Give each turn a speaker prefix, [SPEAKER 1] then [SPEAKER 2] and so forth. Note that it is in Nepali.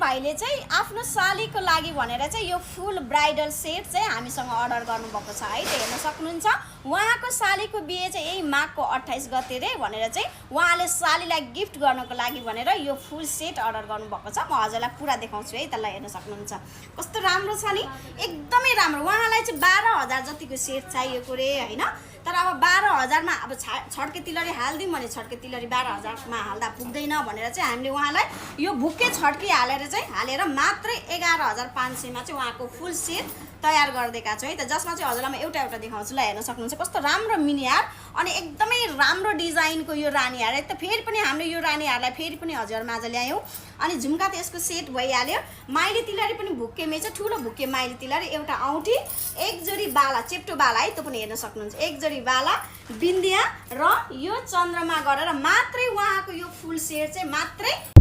[SPEAKER 1] भाइले चाहिँ आफ्नो सालीको लागि भनेर चाहिँ यो फुल ब्राइडल सेट चाहिँ हामीसँग अर्डर गर्नुभएको छ है। त हेर्न सक्नुहुन्छ उहाँको सालीको बिहे चाहिँ यही माघको 28 गते रे भनेर चाहिँ उहाँले सालीलाई गिफ्ट गर्नको लागि भनेर यो फुल सेट अर्डर गर्नुभएको छ। म हजुरलाई पुरा देखाउँछु है। त्यसलाई हेर्न सक्नुहुन्छ कस्तो राम्रो छ नि, एकदमै राम्रो। उहाँलाई चाहिँ 12,000 जतिको सेट चाहिएको रे हैन। तर अब 12,000 मा अब छड्के तिलरी हाल्दिउँ भने छड्के तिलरी 12,000 मा हाल्दा पुग्दैन भनेर चाहिँ हामीले उहाँलाई यो भुक्के छड्की हालेर मात्रै 11,500 मा चाहिँ उहाँको फुल सेट तयार गरिदिएका छु है। त जसमा चाहिँ हजुरलाई म एउटा एउटा देखाउँछु ल। हेर्न सक्नुहुन्छ कस्तो राम्रो मिनी हार अनि एकदमै राम्रो डिजाइनको यो रानी हार है। त फेरि पनि हामीले यो रानी हारलाई फेरि पनि हजुरमाझ ल्यायौँ। अनि झुम्का त यसको सेट भइहाल्यो। माइली तिलरी पनि भुक्केमै छ, ठुलो भुक्के माइली तिलरी, एउटा औँठी, एक जोडी बाला, चेप्टो बाला है। त पनि हेर्न सक्नुहुन्छ एक जोडी बाला, बिन्दिया र यो चन्द्रमा गरेर मात्रै उहाँको यो फुल सेट चाहिँ मात्रै